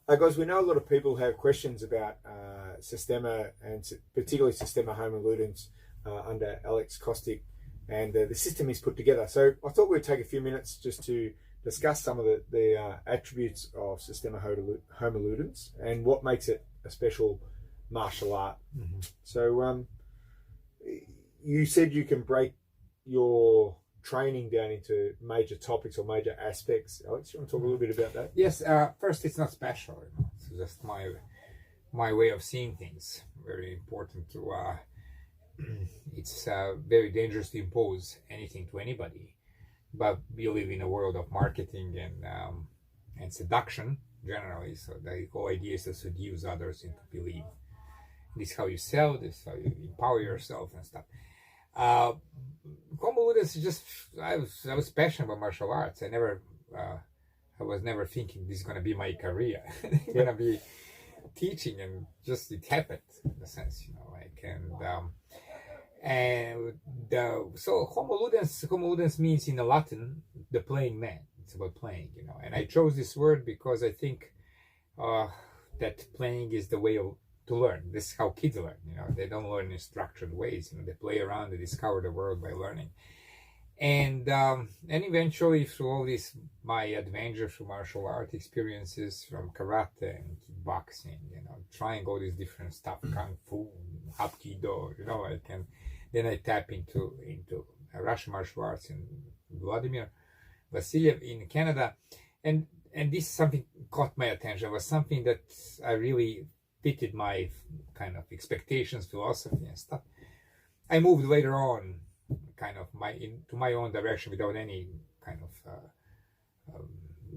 Guys, we know a lot of people have questions about Systema and particularly Systema Homo Ludens under Alex Kostic and the system he's put together. So I thought we'd take a few minutes just to discuss some of the attributes of Systema Homo Ludens and what makes it a special martial art. Mm-hmm. So you said you can break your training down into major topics or major aspects. Alex, you want to talk a little bit about that? Yes. First, it's not special. It's just my way of seeing things. Very important to. It's very dangerous to impose anything to anybody, but we live in a world of marketing and seduction generally. So the whole idea is to seduce others into believe. This is how you sell. This is how you empower yourself and stuff. Homo Ludens is just I was passionate about martial arts. I was never thinking this is going to be my career. It's going to be teaching, and just it happened in a sense, so Homo Ludens means in Latin the playing man. It's about playing, and I chose this word because I think that playing is the way to learn. This is how kids learn. They don't learn in structured ways. They play around, they discover the world by learning. And eventually, through all this, my adventure through martial art experiences from karate and kickboxing, trying all these different stuff, kung fu, hapkido, and then I tap into Russian martial arts in Vladimir Vasilyev in Canada, and this something caught my attention. It was something that I really fitted my kind of expectations, philosophy, and stuff. I moved later on, kind of into my own direction without any kind of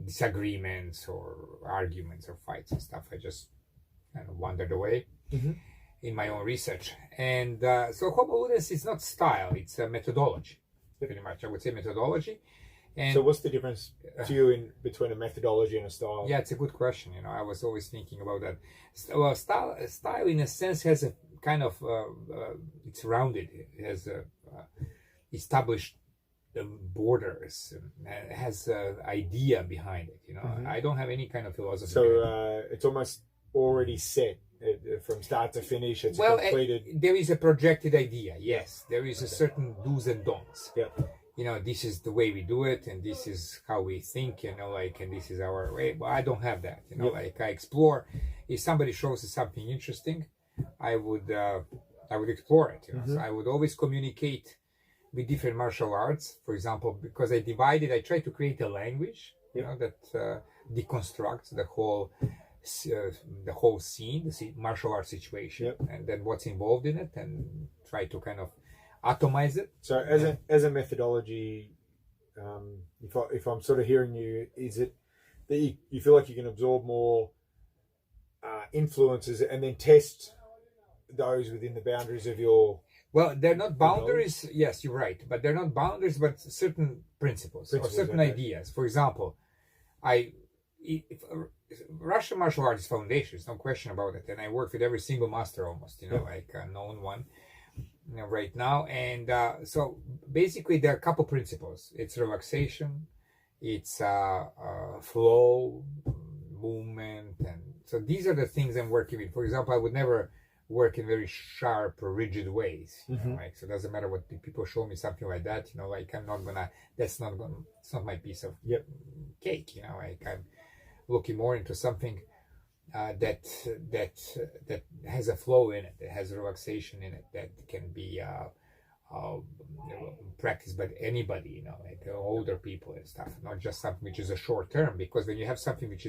disagreements or arguments or fights and stuff. I just kind of wandered away in my own research. And so Homo Ludens is not style; it's a methodology, pretty much. I would say methodology. And so what's the difference to you between a methodology and a style? Yeah, it's a good question. I was always thinking about that. Well, style in a sense has a kind of it's rounded. It has established borders. And it has an idea behind it. I don't have any kind of philosophy. So it's almost already set from start to finish. It's completed. There is a projected idea. Yes, there is a certain do's and don'ts. Yeah. This is the way we do it, and this is how we think, and this is our way. But I don't have that, I explore. If somebody shows us something interesting, I would explore it. So I would always communicate with different martial arts. For example, because I try to create a language, that deconstructs the whole scene, the martial arts situation, and then what's involved in it, and try to kind of atomize it. So as a methodology, if I'm sort of hearing you, is it that you feel like you can absorb more influences and then test those within the boundaries of your... Well, they're not boundaries. Yes, you're right. But they're not boundaries, but certain principles or certain ideas. For example, Russian martial arts is foundation. There's no question about it. And I work with every single master almost, known one. Right now, and so basically there are a couple principles. It's relaxation, it's flow, movement, and so these are the things I'm working with. For example, I would never work in very sharp or rigid ways. So it doesn't matter what people show me something like that. I'm not gonna. It's not my piece of cake. I'm looking more into something that has a flow in it, that has a relaxation in it, that can be practiced by anybody, older people and stuff, not just something which is a short term. Because when you have something which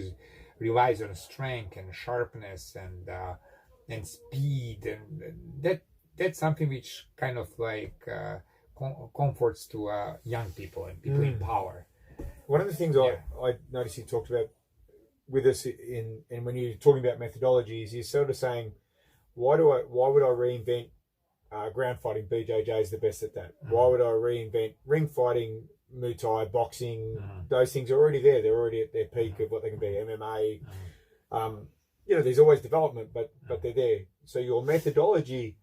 relies on strength and sharpness and speed, and that's something which kind of comforts to young people and people in power. One of the things I noticed you talked about with us and when you're talking about methodologies, you're sort of saying, why would I reinvent ground fighting? BJJ is the best at that. Why would I reinvent ring fighting, Muay Thai, boxing? Those things are already there. They're already at their peak of what they can be. MMA. There's always development, but they're there. So your methodology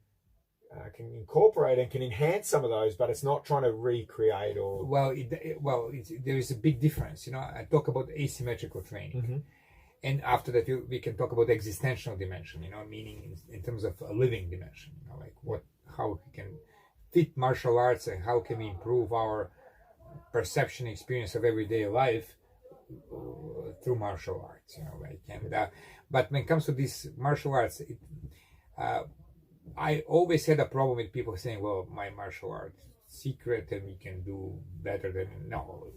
can incorporate and can enhance some of those, but it's not trying to recreate or... There is a big difference. I talk about asymmetrical training. And after that, we can talk about the existential dimension, meaning in terms of a living dimension, like how we can fit martial arts and how can we improve our perception experience of everyday life through martial arts, but when it comes to these martial arts, I always had a problem with people saying, well, my martial arts secret and we can do better than, no,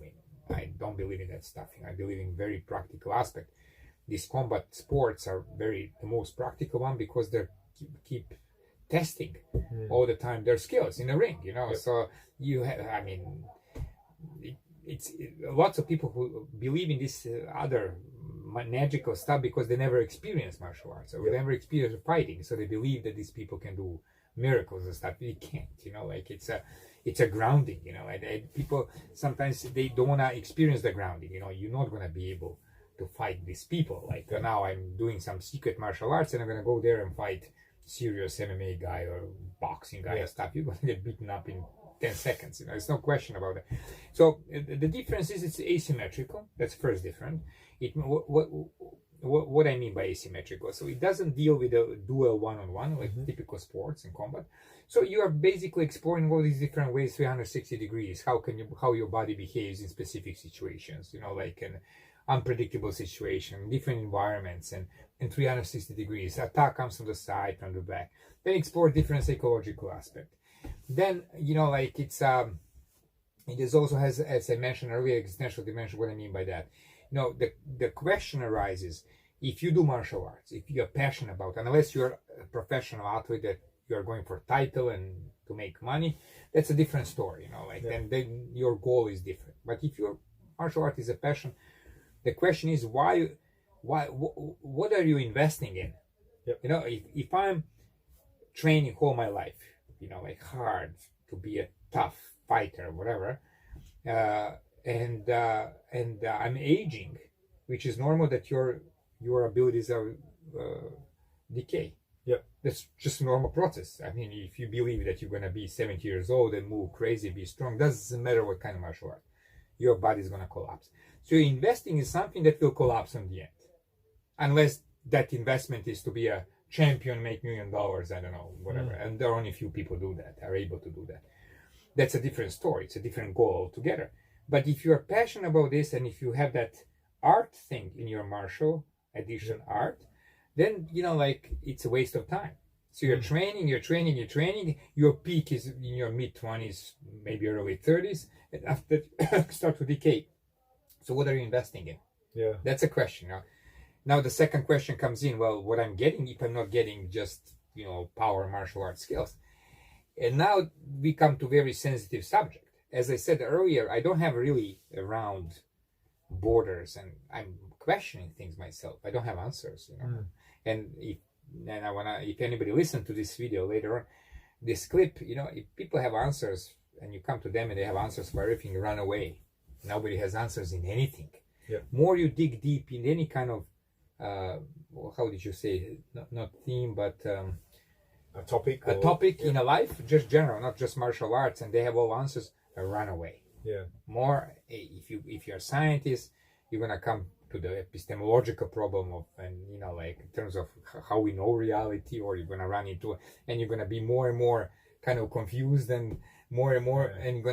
I don't believe in that stuff. I believe in very practical aspect. These combat sports are the most practical one because they keep testing all the time their skills in the ring, so you have, it's lots of people who believe in this other magical stuff because they never experienced martial arts or never experienced fighting, so they believe that these people can do miracles and stuff. You can't, it's a grounding, and people sometimes they don't want to experience the grounding. You're not going to be able to fight these people. Like now I'm doing some secret martial arts and I'm going to go there and fight serious MMA guy or boxing guy and stuff. You're going to get beaten up in 10 seconds. There's no question about it. So the difference is it's asymmetrical. That's first different. What I mean by asymmetrical, so it doesn't deal with a dual one-on-one like typical sports and combat. So you are basically exploring all these different ways, 360 degrees. How your body behaves in specific situations, like an unpredictable situation, different environments, and 360 degrees. Attack comes from the side, from the back. Then explore different psychological aspect. Then it is also has, as I mentioned earlier, existential dimension. What I mean by that, the question arises: if you do martial arts, if you're passionate about, unless you're a professional athlete that you're going for title and to make money, that's a different story. Then your goal is different. But if your martial art is a passion, the question is why? What are you investing in? If I'm training all my life, hard to be a tough fighter or whatever, and I'm aging, which is normal that your abilities are decay. That's just a normal process. If you believe that you're going to be 70 years old and move crazy, be strong, doesn't matter what kind of martial art, your body is going to collapse. So you're investing in something that will collapse in the end, unless that investment is to be a champion, make $1 million, I don't know, whatever. And there are only a few people are able to do that. That's a different story. It's a different goal altogether. But if you're passionate about this and if you have that art thing in your martial addition art, then it's a waste of time. So you're training, your peak is in your mid-20s, maybe early 30s, and after start to decay. So what are you investing in? That's a question. Now the second question comes in, well, what I'm getting if I'm not getting just, power martial arts skills. And now we come to very sensitive subject. As I said earlier, I don't have really round borders and I'm questioning things myself. I don't have answers, And if anybody listens to this video later on, this clip, if people have answers and you come to them and they have answers for everything, run away. Nobody has answers in anything. More you dig deep in any kind of how did you say, not theme, but a topic in a life, just general, not just martial arts, and they have all answers, run away. More if you're a scientist, you're gonna come to the epistemological problem of, and in terms of how we know reality, or you're gonna run into, and you're gonna be more and more kind of confused and more, and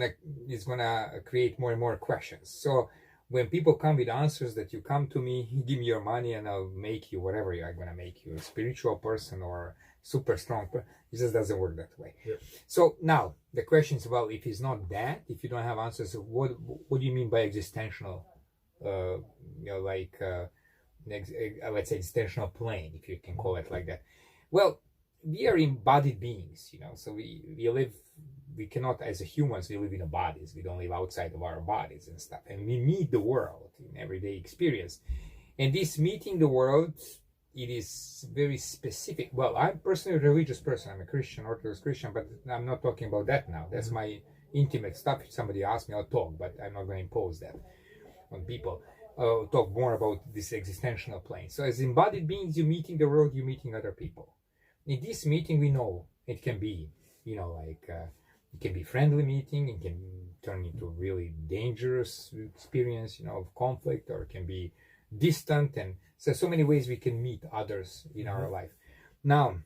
it's gonna create more and more questions. So when people come with answers that you come to me, give me your money and I'll make you whatever I'm going to make you, a spiritual person or super strong person, it just doesn't work that way. So now the question is, well, if it's not that, if you don't have answers, what do you mean by existential, let's say existential plane, if you can call it like that? Well, we are embodied beings, so we live, we cannot, as humans, we live in our bodies. We don't live outside of our bodies and stuff. And we meet the world in everyday experience. And this meeting the world, it is very specific. Well, I'm personally a religious person. I'm a Christian, Orthodox Christian, but I'm not talking about that now. That's my intimate stuff. If somebody asks me, I'll talk, but I'm not going to impose that on people. I'll talk more about this existential plane. So as embodied beings, you're meeting the world, you're meeting other people. In this meeting, we know it can be, it can be friendly meeting, it can turn into really dangerous experience, of conflict, or it can be distant, and so many ways we can meet others in our life. Now,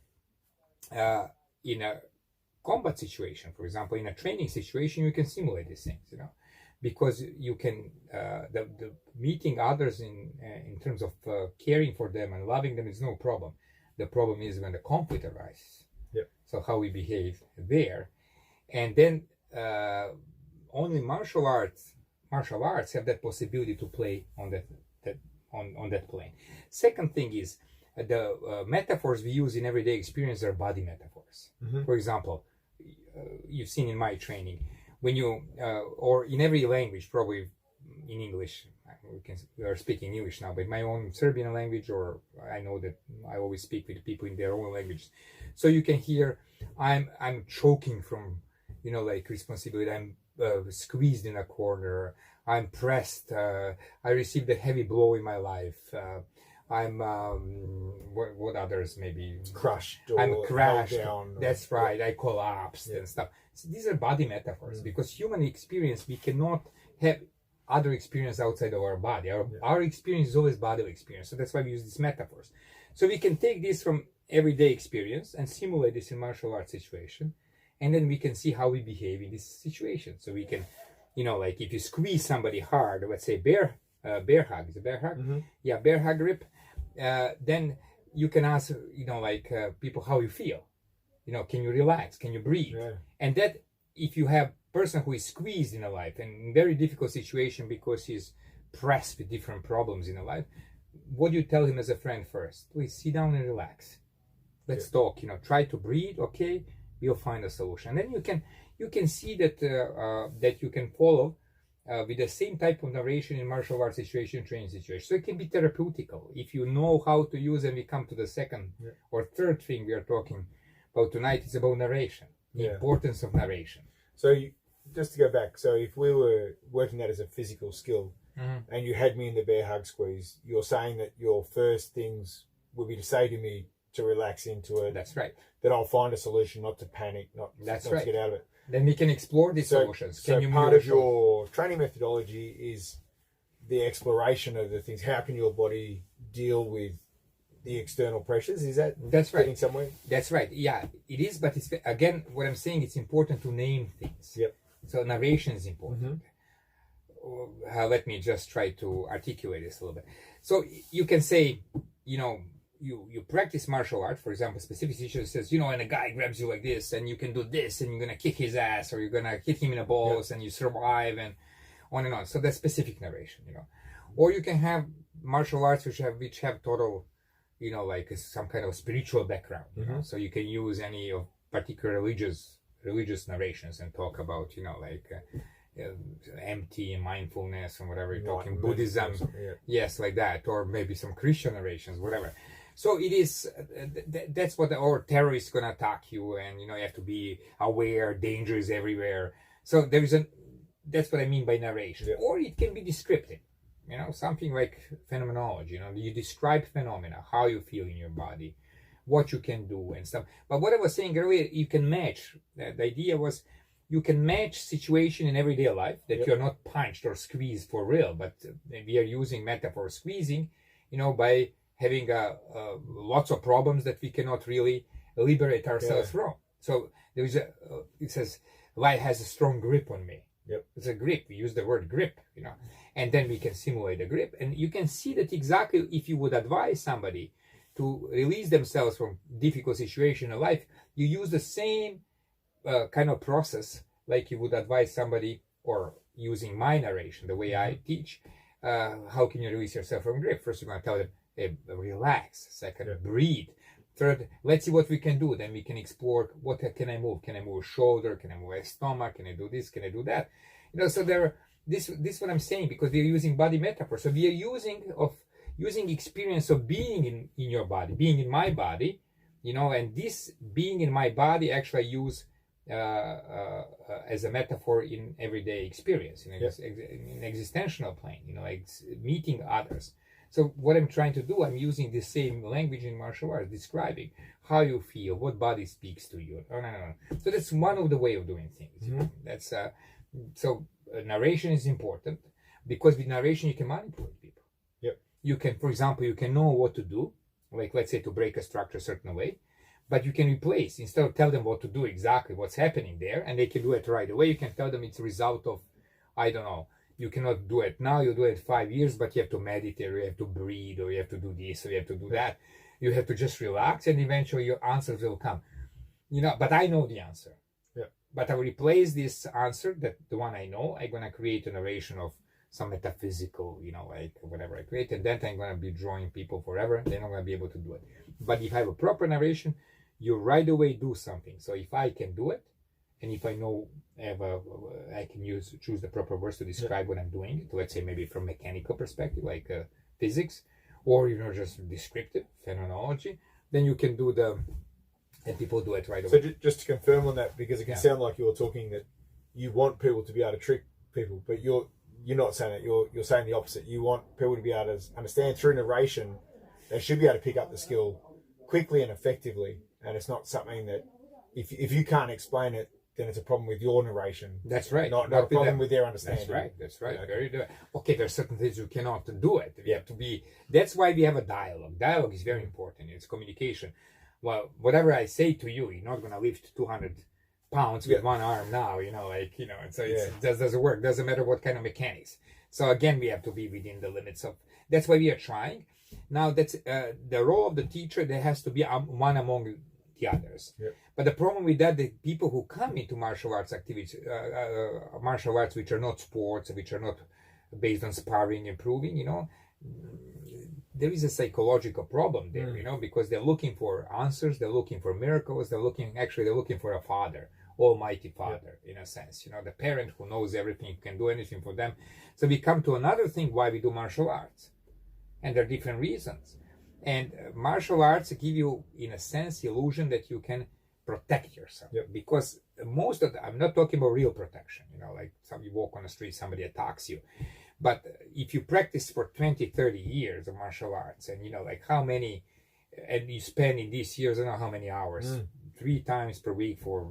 in a combat situation, for example, in a training situation, you can simulate these things, because you can the meeting others in terms of caring for them and loving them is no problem. The problem is when the conflict arises. Yep. So how we behave there, and then only martial arts have that possibility to play on that plane. Second thing is the metaphors we use in everyday experience are body metaphors. For example, you've seen in my training, when you or in every language, probably in English, we are speaking English now, but my own Serbian language, or I know that I always speak with people in their own language, so you can hear I'm choking from like responsibility. I'm squeezed in a corner. I'm pressed. I received a heavy blow in my life. I'm what others maybe crushed. I'm crashed. Down, that's right. I collapsed and stuff. So these are body metaphors because human experience, we cannot have other experience outside of our body. Our experience is always bodily experience. So that's why we use these metaphors. So we can take this from everyday experience and simulate this in martial arts situation, and then we can see how we behave in this situation. So we can, like if you squeeze somebody hard, let's say bear hug, is it bear hug? Yeah, bear hug grip. Then you can ask, people how you feel. Can you relax? Can you breathe? Yeah. And that, if you have person who is squeezed in a life and in very difficult situation because he's pressed with different problems in a life, what do you tell him as a friend first? Please sit down and relax. Let's talk. Try to breathe. Okay, we'll find a solution. And then you can see that that you can follow with the same type of narration in martial arts situation, training situation. So it can be therapeutical if you know how to use. And we come to the second or third thing we are talking about tonight. It's about narration, the importance of narration. So just to go back, so if we were working that as a physical skill, and you had me in the bear hug squeeze, you're saying that your first things would be to say to me to relax into it. That's right. That I'll find a solution, not to panic, not to get out of it. Then we can explore these solutions. So part of your training methodology is the exploration of the things. How can your body deal with the external pressures? Is that's right in some way? That's right. Yeah, it is. But it's, again, what I'm saying, it's important to name things. Yep. So narration is important. Let me just try to articulate this a little bit. So you can say, you practice martial art, for example, specific teacher says, and a guy grabs you like this, and you can do this, and you're gonna kick his ass, or you're gonna hit him in the balls, and you survive, and on and on. So that's specific narration, Or you can have martial arts which have total, like some kind of spiritual background, So you can use any of particular religious narrations and talk about, empty and mindfulness and whatever you're talking, Buddhism, yes, like that, or maybe some Christian narrations, whatever. So it is, that's what, or terrorists gonna attack you, and you have to be aware, danger is everywhere. So that's what I mean by narration. Or it can be descriptive, something like phenomenology. You describe phenomena, how you feel in your body, what you can do and stuff. But what I was saying earlier, you can match. The idea was you can match situation in everyday life that you're not punched or squeezed for real, but we are using metaphor squeezing, by having lots of problems that we cannot really liberate ourselves from. So there is it says, life has a strong grip on me. It's a grip. We use the word grip, and then we can simulate the grip. And you can see that exactly if you would advise somebody to release themselves from difficult situation in life, you use the same kind of process like you would advise somebody, or using my narration, the way I teach, how can you release yourself from grip? First, you're going to tell them, hey, relax. Second, breathe. Third, let's see what we can do. Then we can explore, what can I move? Can I move a shoulder? Can I move a stomach? Can I do this? Can I do that? So this is what I'm saying, because we are using body metaphor. So we are using experience of being in your body, being in my body, and this being in my body actually I use as a metaphor in everyday experience, in existential plane, like meeting others. So what I'm trying to do, I'm using the same language in martial arts, describing how you feel, what body speaks to you. So that's one of the way of doing things. That's so narration is important, because with narration you can manipulate people. you can, for example, you can know what to do, like let's say to break a structure a certain way, but you can replace, instead of tell them what to do exactly what's happening there, and they can do it right away, you can tell them it's a result of, I don't know, you cannot do it now, you do it 5 years, but you have to meditate, or you have to breathe, or you have to do this, or you have to do that. You have to just relax, and eventually your answers will come. But I know the answer. Yeah. But I will replace this answer, that the one I know, I'm gonna create a narration of some metaphysical, like whatever I create, and then I'm gonna be drawing people forever. They're not gonna be able to do it. But if I have a proper narration, you right away do something. So if I can do it, and if I know, I can choose the proper words to describe what I'm doing. Let's say maybe from mechanical perspective, like physics, or just descriptive phenomenology. Then you can do and people do it right away. So just to confirm on that, because it can sound like you're talking that you want people to be able to trick people, but you're not saying that. You're saying the opposite. You want people to be able to understand through narration. They should be able to pick up the skill quickly and effectively, and it's not something that if you can't explain it, then it's a problem with your narration. That's right. Not a problem with their understanding. That's right. Yeah, very good. Okay, there's certain things you cannot do it. We have to be. That's why we have a dialogue. Dialogue is very important. It's communication. Well, whatever I say to you, you're not gonna lift 200 pounds with one arm now. So it doesn't work. Doesn't matter what kind of mechanics. So again, we have to be within the limits of. That's why we are trying. Now that's the role of the teacher. There has to be one among the others. Yep. But the problem with that, the people who come into martial arts activities, martial arts which are not sports, which are not based on sparring, improving, there is a psychological problem there, because they're looking for answers, they're looking for miracles, they're looking for a father, almighty father, in a sense, the parent who knows everything, can do anything for them. So we come to another thing why we do martial arts. And there are different reasons. And martial arts give you, in a sense, the illusion that you can protect yourself. Yep. Because most of I'm not talking about real protection, like you walk on the street, somebody attacks you. But if you practice for 20, 30 years of martial arts, and like how many, and you spend in these years, I don't know how many hours, 3 times per week for,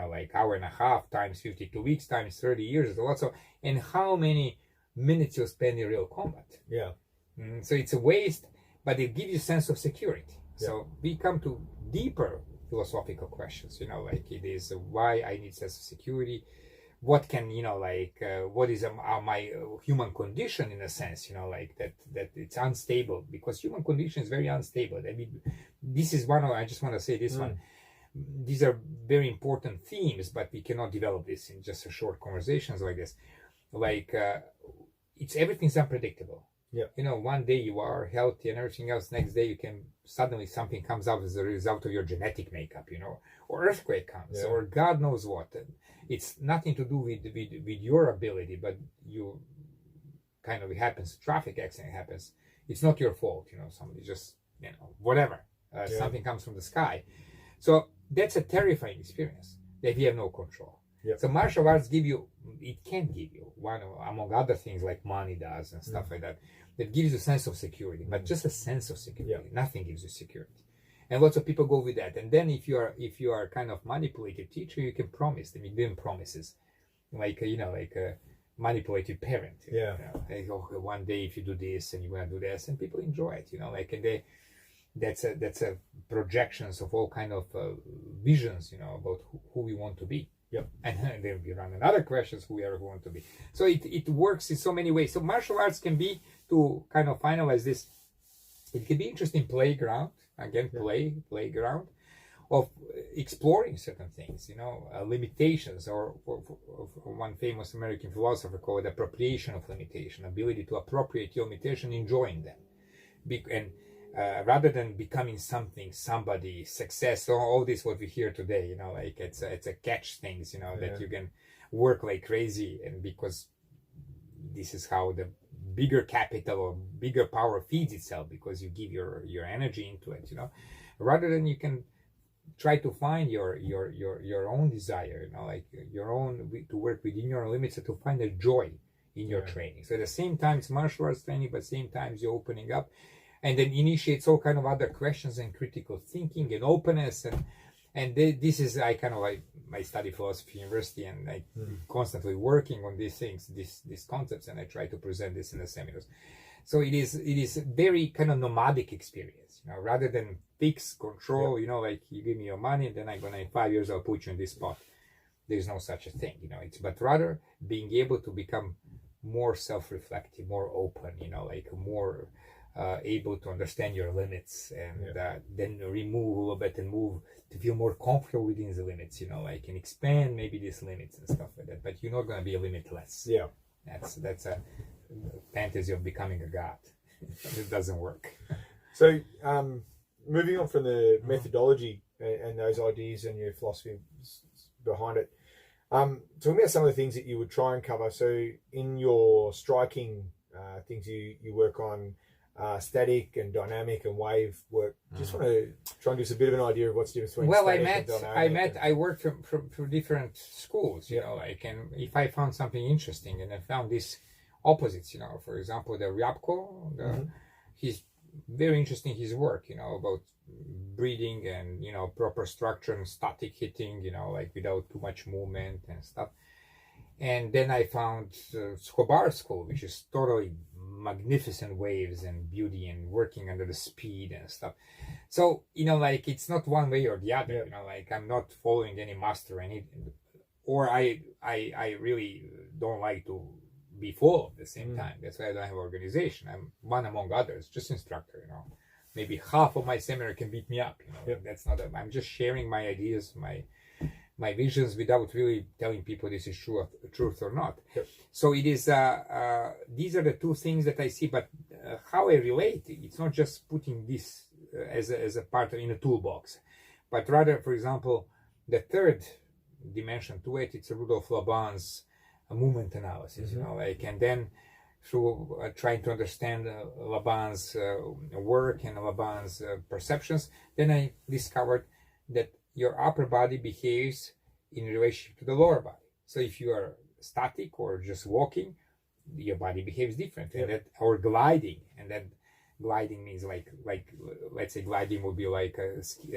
like hour and a half times 52 weeks times 30 years is a lot. So, and how many minutes you spend in real combat. Yeah. So it's a waste, but it gives you a sense of security. Yeah. So we come to deeper philosophical questions, like it is why I need sense of security. What can, what is my human condition in a sense, like that it's unstable, because human condition is very unstable. I mean, this is I just want to say this one. These are very important themes, but we cannot develop this in just a short conversations like this. Like, everything's unpredictable. Yeah. One day you are healthy and everything else. Next day suddenly something comes out as a result of your genetic makeup, or earthquake comes, or God knows what. It's nothing to do with your ability, but you kind of, it happens, traffic accident happens. It's not your fault, somebody just, whatever. Something comes from the sky. So that's a terrifying experience that we have no control. Yep. So martial arts can give you one among other things like money does and stuff like that. That gives you a sense of security, but just a sense of security. Nothing gives you security, and lots of people go with that. And then if you are kind of manipulative teacher, you can promise them. You give promises, like a manipulative parent. Like, one day if you do this and you're gonna do this, and people enjoy it. And that's a projections of all kind of visions. About who we want to be. Yep. And then we run another questions, who we ever want to be. So it works in so many ways. So martial arts can be, to kind of finalize this, it can be interesting playground, again, playground of exploring certain things, limitations, or one famous American philosopher called it appropriation of limitation, ability to appropriate your limitation, enjoying them. And rather than becoming somebody, success, all this what we hear today, like it's a catch things, that you can work like crazy, and because this is how the bigger capital or bigger power feeds itself, because you give your energy into it, rather than you can try to find your own desire, like your own, to work within your limits, and to find a joy in your training. So at the same time it's martial arts training, but at the same time you're opening up, and then initiates all kind of other questions and critical thinking and openness, and this is I study philosophy university, and I constantly working on these things, these concepts, and I try to present this in the seminars. So it is very kind of nomadic experience, rather than fixed control. Like you give me your money, then I'm gonna in 5 years I'll put you in this spot. There's no such a thing, but rather being able to become more self-reflective, more open, like more able to understand your limits, and then remove a little bit and move to feel more comfortable within the limits, like, and expand maybe these limits and stuff like that. But you're not going to be limitless. Yeah, that's a fantasy of becoming a god. It doesn't work. So moving on from the methodology and those ideas and your philosophy behind it, talking about some of the things that you would try and cover. So in your striking things you work on, static and dynamic and wave work. Just want to try and give us a bit of an idea of what's the difference between static and dynamic. I worked from different schools, like, and if I found something interesting and I found these opposites, for example, the Ryabko, he's very interesting, his work, about breathing and, proper structure and static hitting, like without too much movement and stuff. And then I found Scobar school, which is totally magnificent waves and beauty and working under the speed and stuff. So, like, it's not one way or the other, like, I'm not following any master or I really don't like to be full at the same time. That's why I don't have organization. I'm one among others, just instructor, maybe half of my seminar can beat me up, That's not I'm just sharing my ideas, my visions, without really telling people this is truth or not. So it is these are the two things that I see, but how I relate, it's not just putting this as a part in a toolbox, but rather, for example, the third dimension to it, it's a Rudolf Laban's movement analysis, like, and then through trying to understand Laban's work and Laban's perceptions, then I discovered that your upper body behaves in relationship to the lower body. So if you are static or just walking, your body behaves different, and that, or gliding, and then gliding means like let's say gliding would be like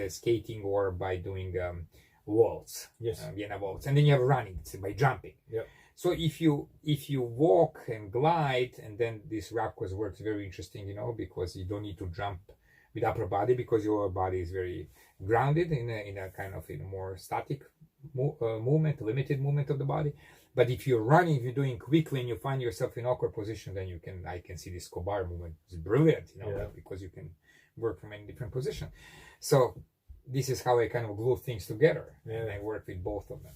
skating, or by doing waltz, Vienna waltz, and then you have running, it's by jumping. So if you walk and glide, and then this Ryabko's works very interesting, because you don't need to jump with upper body, because your lower body is very grounded in a kind of in a more static movement, limited movement of the body. But if you're running, if you're doing quickly and you find yourself in awkward position, then I can see this Kobar movement is brilliant, because you can work from any different position. So this is how I kind of glue things together, and I work with both of them.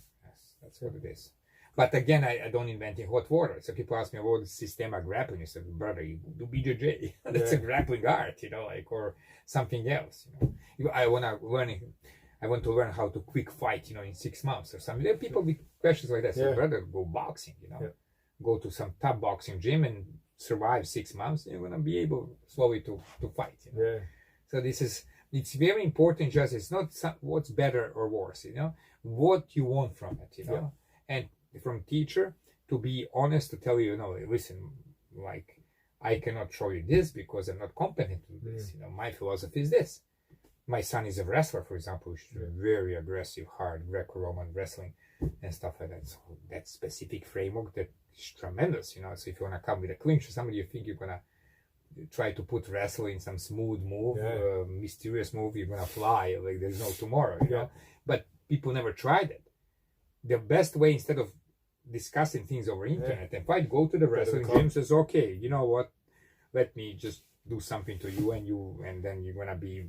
That's what it is. But again, I don't invent in hot water. So people ask me about Systema grappling. I said, brother, you do BJJ. That's a grappling art, like, or something else. I want to learn how to quick fight, in 6 months or something. There are people with questions like that. So, brother, go boxing, go to some top boxing gym and survive 6 months. You're going to be able slowly to fight. So it's very important. Just it's not what's better or worse, what you want from it, and from teacher to be honest, to tell you, listen, like, I cannot show you this because I'm not competent to do this. My philosophy is this. My son is a wrestler, for example, which is very aggressive, hard Greco-Roman wrestling and stuff like that. So that specific framework that is tremendous, So if you want to come with a clinch or somebody, you think you're going to try to put wrestling in some smooth move, mysterious move, you're going to fly like there's no tomorrow, But people never tried it. The best way, instead of discussing things over internet and fight, go to the wrestling gym, says, okay, you know what, let me just do something to you, and then you're gonna be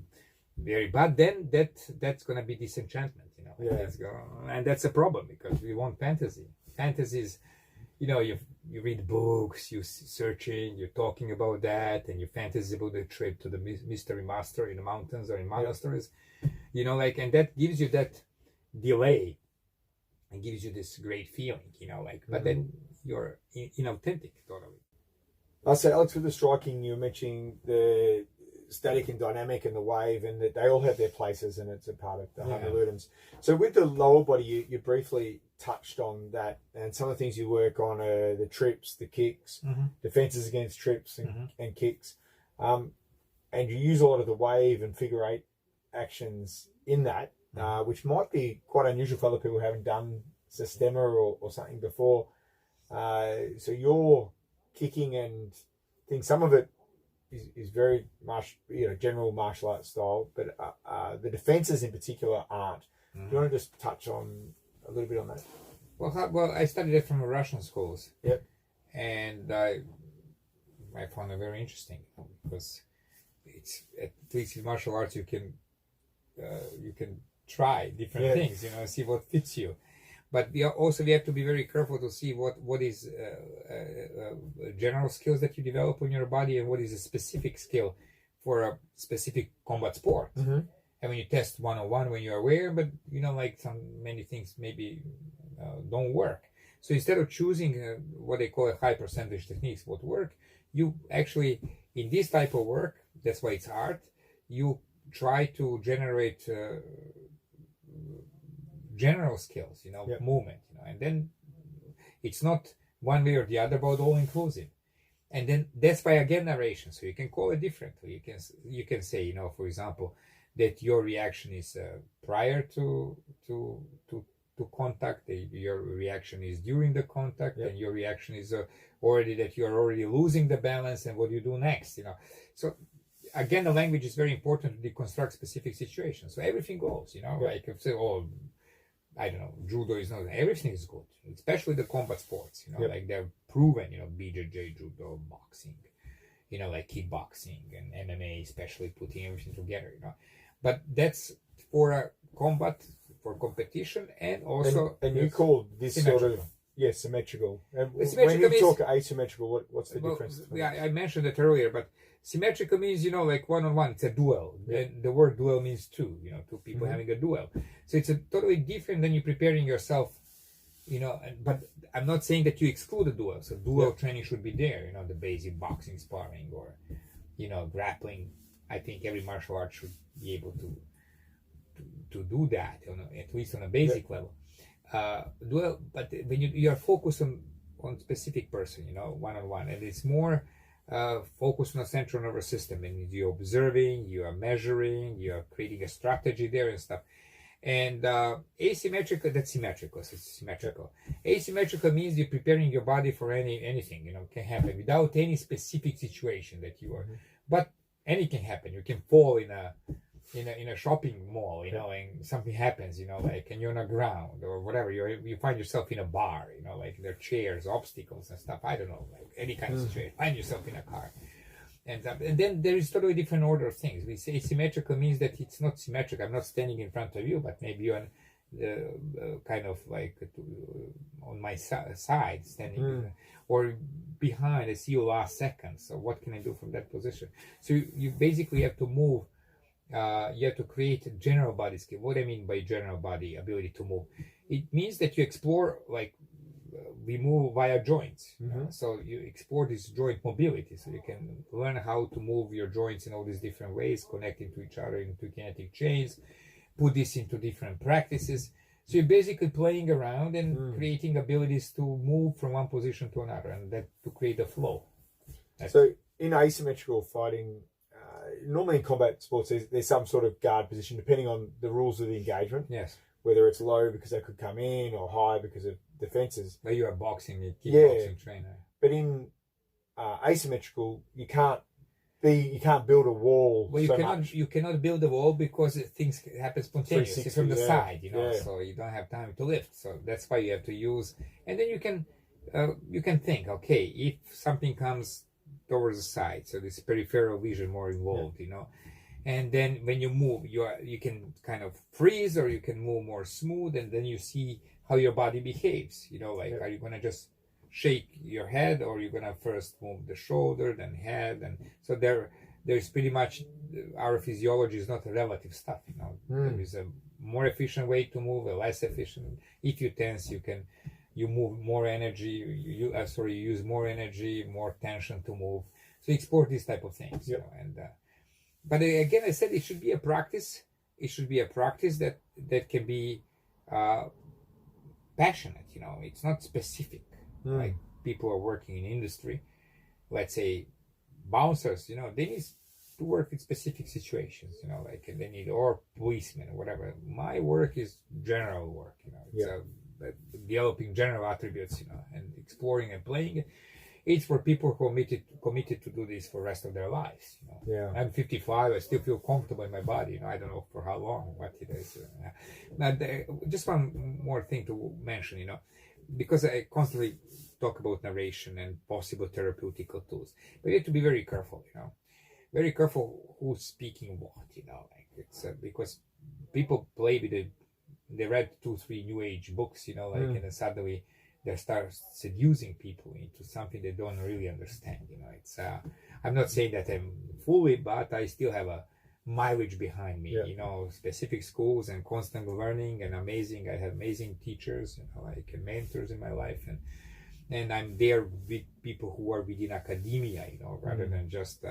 very bad. Then that's gonna be disenchantment, and that's a problem, because we want fantasies, you read books, you searching, you're talking about that, and you fantasize about the trip to the mystery master in the mountains or in monasteries, and that gives you that delay. And gives you this great feeling, but then you're inauthentic totally. I say, Alex, with the striking, you were mentioning the static and dynamic and the wave, and that they all have their places, and it's a part of the Homo Ludens. So with the lower body, you briefly touched on that, and some of the things you work on are the trips, the kicks, defenses against trips and kicks, and you use a lot of the wave and figure eight actions in that. Which might be quite unusual for other people who haven't done Systema or something before. So your kicking and think some of it is very much general martial arts style, but the defenses in particular aren't. Do you want to just touch on a little bit on that? Well, I studied it from Russian schools. Yep. And I found it very interesting because it's, at least in martial arts you can try different things, see what fits you. But we have to be very careful to see what is general skills that you develop on your body and what is a specific skill for a specific combat sport. And when you test one-on-one, when you're aware, but many things maybe don't work. So instead of choosing what they call a high percentage techniques, what work, you actually, in this type of work, that's why it's art, you try to generate general skills, movement, and then it's not one way or the other, but all inclusive. And then that's by again narration. So you can call it differently. You can say, for example, that your reaction is prior to contact, your reaction is during the contact, and your reaction is already that you are already losing the balance, and what you do next. So again, the language is very important to deconstruct specific situations. So everything goes. Like if say, I don't know, judo is not, everything is good, especially the combat sports, like they're proven, BJJ, judo, boxing, like kickboxing and MMA, especially putting everything together, But that's for a combat, for competition, and also... And you call this symmetrical. Sort of, symmetrical. And when you talk asymmetrical, what's the difference? I mentioned it earlier, but symmetrical means, like one-on-one, it's a duel. And the word duel means two people having a duel. So it's totally different than you preparing yourself, but I'm not saying that you exclude a duel. So duel training should be there, the basic boxing, sparring, or, grappling. I think every martial art should be able to do that, at least on a basic level. Duel, but when you're focused on specific person, one-on-one, and it's more focused on the central nervous system, and you're observing, you are measuring, you are creating a strategy there and stuff. And asymmetrical, that's symmetrical, so it's symmetrical. Asymmetrical means you're preparing your body for anything, can happen without any specific situation that you are. But anything can happen. You can fall in a shopping mall, and something happens, and you're on the ground or whatever. You find yourself in a bar, like there are chairs, obstacles and stuff. I don't know, like any kind of situation. Find yourself in a car. And then there is totally different order of things. We say symmetrical means that it's not symmetric. I'm not standing in front of you, but maybe you're kind of like on my side, standing, or behind. I see you last second. So what can I do from that position? So you basically have to move. You have to create a general body skill. What I mean by general body ability to move, it means that you explore, like we move via joints. So you explore this joint mobility, so you can learn how to move your joints in all these different ways, connecting to each other into kinetic chains, put this into different practices. So you're basically playing around and creating abilities to move from one position to another, and that to create a flow. So in asymmetrical fighting, normally in combat sports, there's some sort of guard position depending on the rules of the engagement. Yes. Whether it's low because they could come in or high because of defenses. But you are boxing, a kickboxing trainer. But in asymmetrical, you can't build a wall. Well, you cannot build a wall because things happen spontaneously from the side, so you don't have time to lift. So that's why you have to use, and then you can think, okay, if something comes towards the side, so this peripheral vision more involved, and then when you move, you can kind of freeze, or you can move more smooth, and then you see how your body behaves. Are you gonna just shake your head, or you're gonna first move the shoulder, then head, and so there's pretty much, our physiology is not relative stuff. There is a more efficient way to move, a less efficient. If you tense, you move more energy. You use more energy, more tension to move. So explore these type of things. But again, I said it should be a practice. It should be a practice that can be passionate. It's not specific. Like people are working in industry, let's say bouncers. They need to work in specific situations. Like they need, or policemen or whatever. My work is general work. It's developing general attributes. And exploring and playing it. It's for people who committed to do this for the rest of their lives. Yeah. I'm 55. I still feel comfortable in my body. I don't know for how long, what it is. Now, just one more thing to mention. Because I constantly talk about narration and possible therapeutical tools, but you have to be very careful. Very careful who's speaking what. Like it's because people play with it. They read 2-3 new age books. And then suddenly they start seducing people into something they don't really understand. It's I'm not saying that I'm fully, but I still have a mileage behind me. Specific schools and constant learning and amazing. I have amazing teachers, like mentors in my life, and I'm there with people who are within academia, rather than just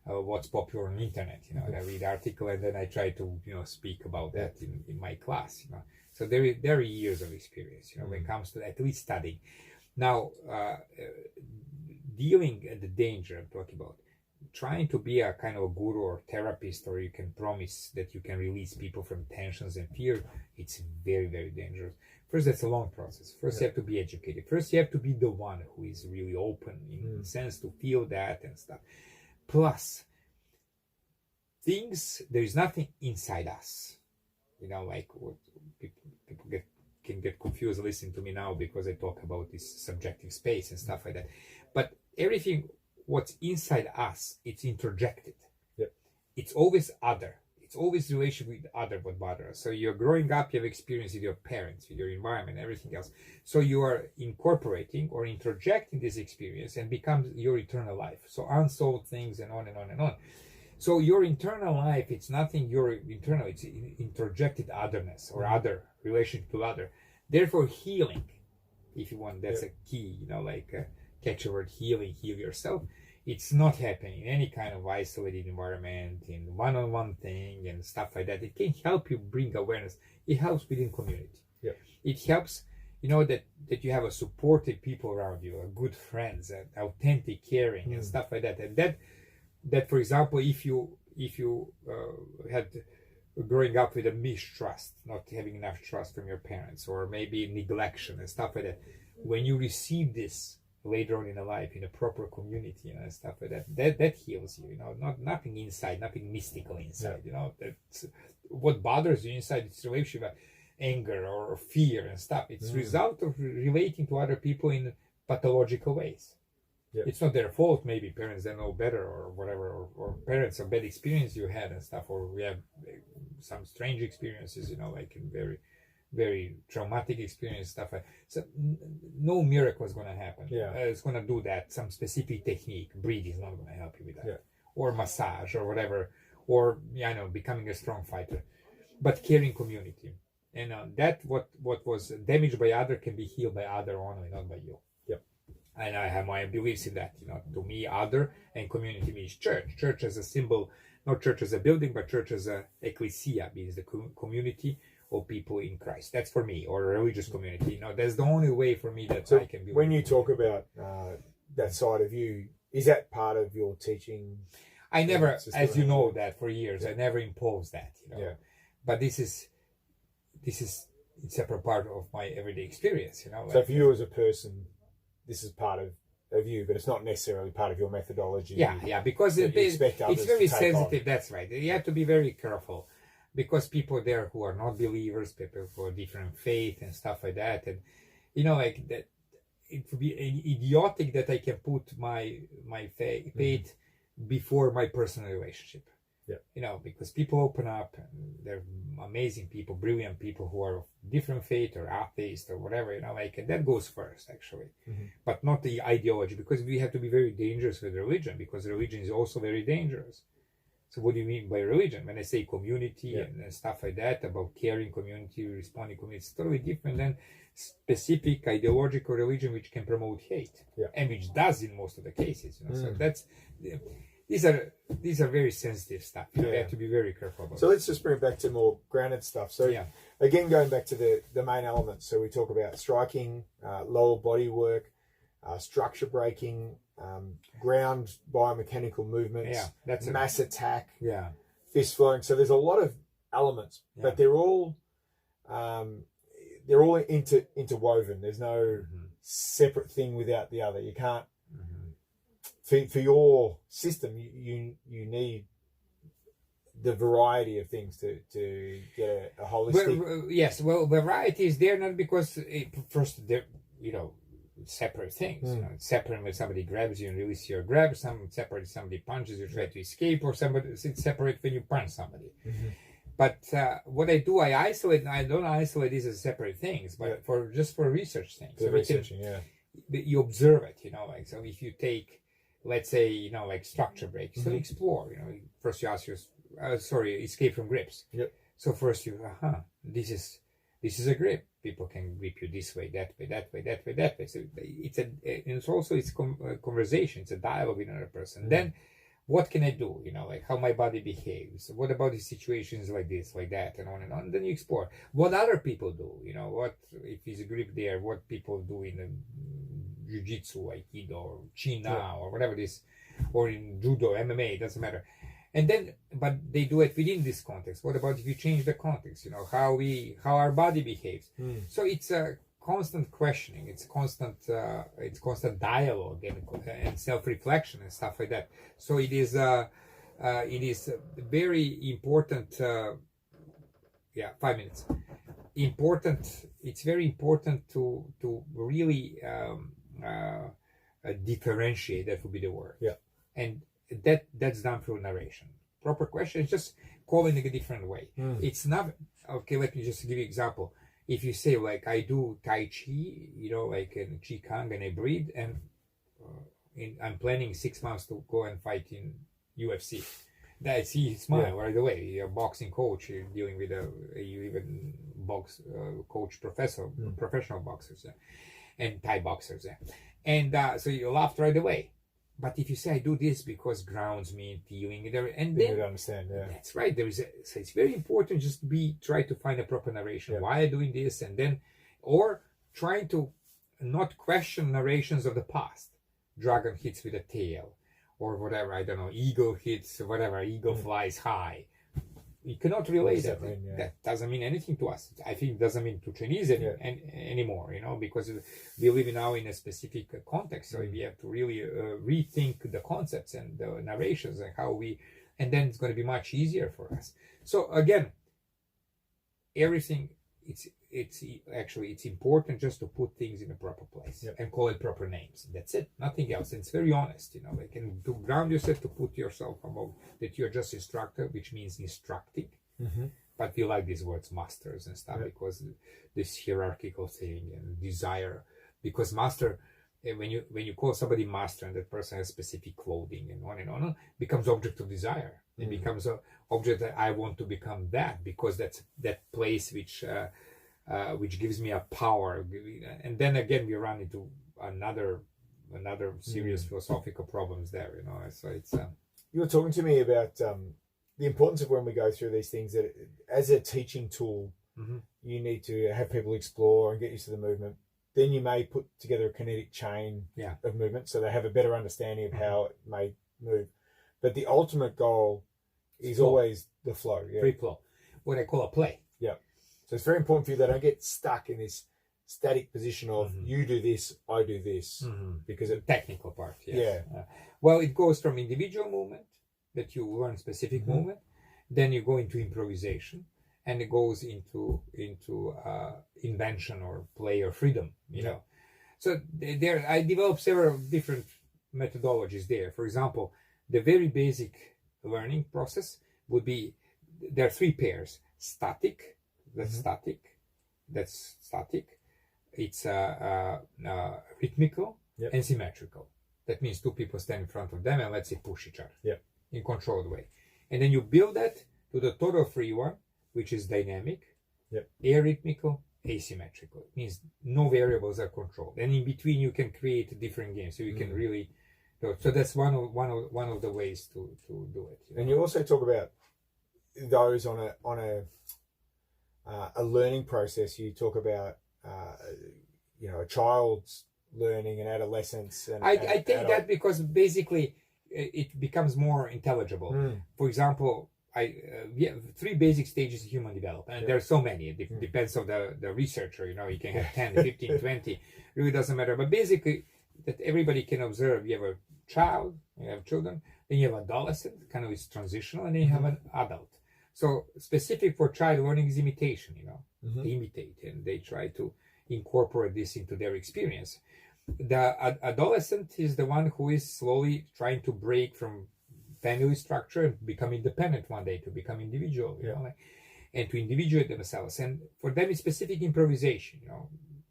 what's popular on the internet. I read article and then I try to speak about that in my class. So there are years of experience. When it comes to at least studying. Now, dealing at the danger I'm talking about, trying to be a kind of a guru or therapist, or you can promise that you can release people from tensions and fear, it's very, very dangerous. First, that's a long process. First, you have to be educated. First, you have to be the one who is really open in the sense to feel that and stuff. Plus, there is nothing inside us. Like what people can get confused listening to me now because I talk about this subjective space and stuff like that. But everything what's inside us, it's interjected. Yep. It's always other. It's always relation with other what bothers us. So you're growing up, you have experience with your parents, with your environment, everything else. So you are incorporating or interjecting this experience and becomes your eternal life. So unsolved things and on and on and on. So your internal life, it's nothing your internal, it's interjected otherness or other, relation to other. Therefore, healing, if you want, that's a key, catch the word healing, heal yourself. It's not happening in any kind of isolated environment, in one-on-one thing and stuff like that. It can help you bring awareness. It helps within community. Yeah. It helps, that you have a supportive people around you, a good friends, and authentic caring and stuff like that. And that, for example, if you had growing up with a mistrust, not having enough trust from your parents, or maybe neglection and stuff like that, when you receive this later on in a life in a proper community and stuff like that heals you. Nothing inside, nothing mystical inside. That's what bothers you inside. It's relationship, anger or fear and stuff. It's result of relating to other people in pathological ways. Yep. It's not their fault. Maybe parents don't know better or whatever, or parents a bad experience you had and stuff, or we have some strange experiences, like in very, very traumatic experience, stuff like so. No miracle is going to happen. It's going to do that. Some specific technique, breathing is not going to help you with that, or massage or whatever, or becoming a strong fighter. But caring community, and that what was damaged by other can be healed by other only, not by you. And I have my beliefs in that. To me, other and community means church. Church as a symbol, not church as a building, but church as a ecclesia, means the community of people in Christ. That's for me, or a religious community. That's the only way for me that I can be. When you talk about that side of you, is that part of your teaching? I never, as you know, that for years, I never imposed that. But this is a separate part of my everyday experience. So for you as a person, this is part of you, but it's not necessarily part of your methodology. Because it's very sensitive. On. That's right. You have to be very careful, because people there who are not believers, people who are different faith and stuff like that, and like that, it would be idiotic that I can put my faith before my personal relationship. Because people open up, and they're amazing people, brilliant people who are of different faith or atheist or whatever, and that goes first, actually, but not the ideology, because we have to be very dangerous with religion, because religion is also very dangerous. So what do you mean by religion? When I say community and stuff like that, about caring community, responding community, it's totally different than specific ideological religion, which can promote hate, and which does in most of the cases. So that's these are very sensitive stuff. You have to be very careful about. So let's just bring it back to more grounded stuff. So again, going back to the main elements. So we talk about striking, lower body work, structure breaking, ground biomechanical movements, that's mass attack, fist flowing. So there's a lot of elements, but they're all interwoven. There's no separate thing without the other. You can't for your system, you need the variety of things to get a holistic. Well, yes, well, variety is there not because first they're separate things. It's separate when somebody grabs you and releases your grab. Some separate somebody punches you, try to escape, or it's separate when you punch somebody. But what I do, I isolate. I don't isolate these as separate things, but for research things. So researching, you observe it. Like so, if you take, let's say, like structure break, so explore. First you ask escape from grips. So first you, this is a grip. People can grip you this way, that way, that way, that way, that way. So it's also conversation. It's a dialogue with another person. Then, what can I do? Like how my body behaves. What about the situations like this, like that, and on and on. Then you explore what other people do. What if there's a grip there? What people do in jiu-jitsu, aikido, or China, or whatever it is, or in judo, MMA. It doesn't matter. And then, but they do it within this context. What about if you change the context? How our body behaves. So it's a constant questioning. It's constant dialogue and self-reflection and stuff like that. So it is very important. 5 minutes. Important. It's very important to really differentiate. That would be the word. And that's done through narration. Proper question is just calling it a different way. It's not okay. Let me just give you an example. If you say like I do Tai Chi, like in Chi Kang, and I breathe, and I'm planning 6 months to go and fight in UFC. That see smile right away. You're a boxing coach. You're dealing with you even box coach professional boxers and Thai boxers. And so you laughed right away. But if you say I do this because grounds me, feeling it, and then you understand, that's right. So it's very important just to try to find a proper narration. Why I'm doing this, and then, or trying to not question narrations of the past. Dragon hits with a tail, or whatever. I don't know. Eagle hits whatever. Eagle flies high. You cannot relate that. That doesn't mean anything to us. I think it doesn't mean to Chinese anymore, because we live now in a specific context. So we have to really rethink the concepts and the narrations and and then it's going to be much easier for us. So again, everything, it's important just to put things in a proper place and call it proper names. That's it, nothing else. And it's very honest, and to ground yourself, to put yourself above that you're just instructor, which means instructing. But we like these words, masters and stuff, because this hierarchical thing and desire. Because master, when you call somebody master and that person has specific clothing and on, becomes object of desire. It becomes an object that I want to become that, because that's that place which gives me a power. And then again we run into another serious philosophical problems there. So it's you were talking to me about the importance of when we go through these things, that as a teaching tool, you need to have people explore and get used to the movement. Then you may put together a kinetic chain of movement so they have a better understanding of how it may move. But the ultimate goal is always the flow. Free flow. What I call a play. So it's very important for you that I don't get stuck in this static position of you do this, I do this. Because the technical part, well, it goes from individual movement, that you learn specific movement, then you go into improvisation, and it goes into invention or play or freedom, So there, I developed several different methodologies there. For example, the very basic learning process would be, there are 3 pairs: static, that's static. It's rhythmical and symmetrical. That means 2 people stand in front of them and let's say push each other in controlled way. And then you build that to the total free one, which is dynamic, arrhythmical, asymmetrical. It means no variables are controlled. And in between you can create different games. So you can really, so that's one of the ways to do it. And you also talk about those on a learning process. You talk about a child's learning and adolescence. And I take that because basically it becomes more intelligible. For example, we have 3 basic stages of human development, and there are so many. It depends on the researcher. You can have 10, 15, 20. Really doesn't matter. But basically, that everybody can observe. You have a child, you have children, then you have adolescent, kind of is transitional, and then you have an adult. So specific for child learning is imitation, they imitate and they try to incorporate this into their experience. The adolescent is the one who is slowly trying to break from family structure and become independent one day, to become individual, and to individuate themselves. And for them, it's specific improvisation.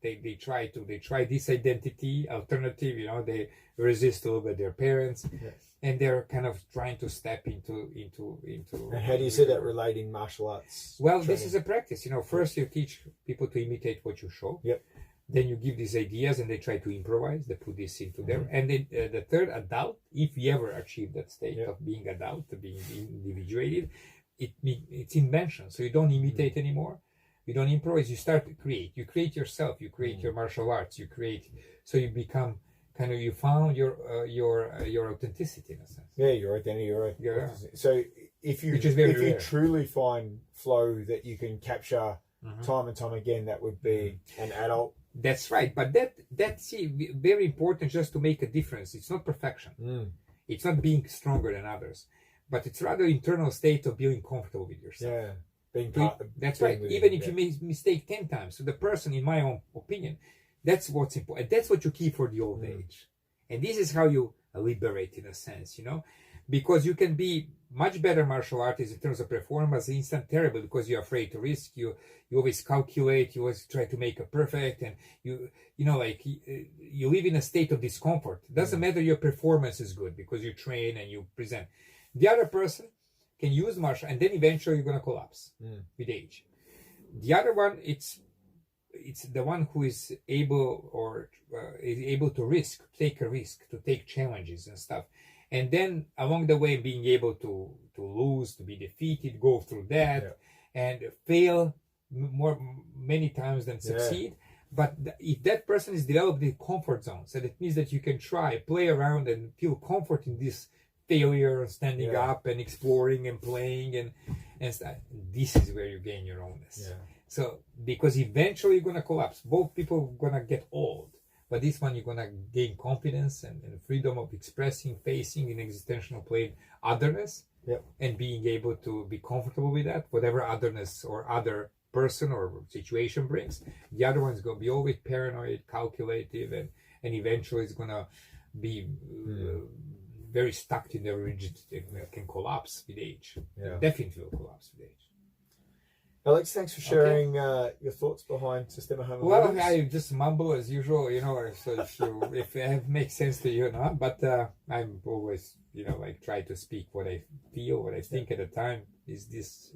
They try this identity alternative. They resist a little bit their parents, and they're kind of trying to step into. And how do you see that relating martial arts? Well, training? This is a practice. First you teach people to imitate what you show. Yep. Then you give these ideas, and they try to improvise. They put this into there. And then the third, adult, if you ever achieve that state of being adult, being individuated, it's invention. So you don't imitate anymore. You don't improvise. You start to create. You create yourself. You create your martial arts. You create. So you become kind of. You found your authenticity in a sense. Yeah, your identity. Yeah. So if you truly find flow that you can capture time and time again, that would be an adult. That's right, but that's very important just to make a difference. It's not perfection. It's not being stronger than others, but it's rather internal state of being comfortable with yourself. Yeah, that's right. Even if you make mistake 10 times, so the person, in my own opinion, that's what's important. That's what you keep for the old age, and this is how you liberate, in a sense, because you can be much better martial artist in terms of performance, instant terrible, because you're afraid to risk. You always calculate. You always try to make it perfect, and you live in a state of discomfort. It doesn't matter your performance is good because you train and you present. The other person can use martial, and then eventually you're gonna collapse with age. The other one, it's the one who is able to take a risk, to take challenges and stuff. And then along the way, being able to lose, to be defeated, go through that, and fail many times than succeed. But if that person is developed in comfort zone, so that means that you can try, play around, and feel comfort in this failure, standing up and exploring and playing and stuff. This is where you gain your ownness. So because eventually you're gonna collapse. Both people are gonna get old. But this one, you're going to gain confidence and freedom of expressing, facing in existential plane otherness, and being able to be comfortable with that, whatever otherness or other person or situation brings. The other one's going to be always paranoid, calculative, and eventually it's going to be very stuck in their rigidity, can collapse with age. Definitely will collapse with age. Alex, thanks for sharing your thoughts behind Systema Homo Ludens. Well, I just mumble as usual, so if it makes sense to you or not, but I'm always, try to speak what I feel, what I think at the time. Is this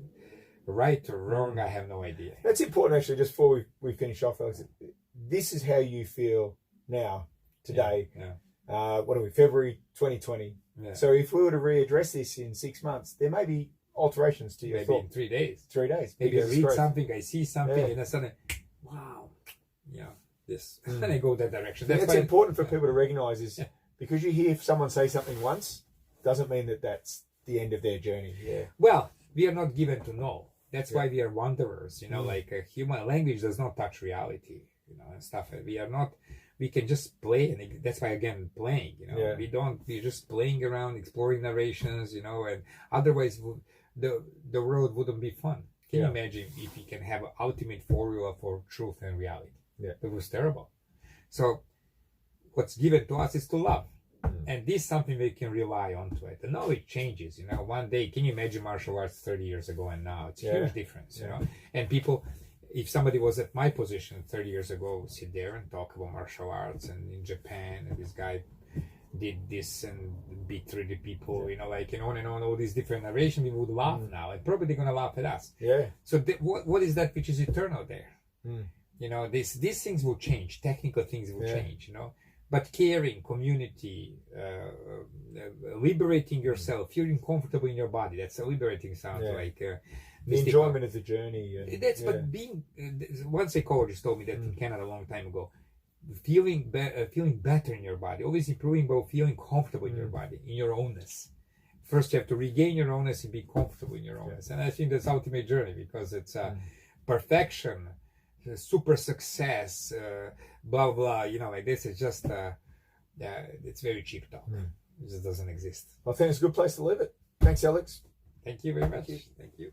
right or wrong? I have no idea. That's important, actually, just before we finish off, Alex. This is how you feel now, today. What are we, February 2020. So if we were to readdress this in 6 months, there may be alterations to your thought. In 3 days. 3 days. Maybe I read something, I see something, and then suddenly, wow, this, and I go that direction. That's important for people to recognize is because you hear someone say something once, doesn't mean that that's the end of their journey. Well, we are not given to know. That's why we are wanderers. Like human language does not touch reality. And stuff. We can just play, and that's why again playing. We're just playing around, exploring narrations. And otherwise the world wouldn't be fun. Can you imagine if you can have an ultimate formula for truth and reality? It was terrible. So what's given to us is to love. And this is something we can rely on to it. And now it changes, one day, can you imagine martial arts 30 years ago and now? It's a huge difference, And people, if somebody was at my position 30 years ago, would sit there and talk about martial arts and in Japan, and this guy did this and beat 3D people, and on and on, all these different narrations, we would laugh now, and probably they're going to laugh at us. So what is that which is eternal there? These things will change, technical things will change, but caring, community, liberating yourself, feeling comfortable in your body, that's a liberating sound, like the enjoyment of the journey. But being, one psychologist told me that in Canada a long time ago, feeling better in your body, always improving, but feeling comfortable in your body, in your ownness. First, you have to regain your ownness and be comfortable in your ownness. And I think that's ultimate journey, because it's perfection, super success, blah blah. This is just it's very cheap talk. It just doesn't exist. I think it's a good place to leave it. Thanks, Alex. Thank you very much. Thank you. Thank you.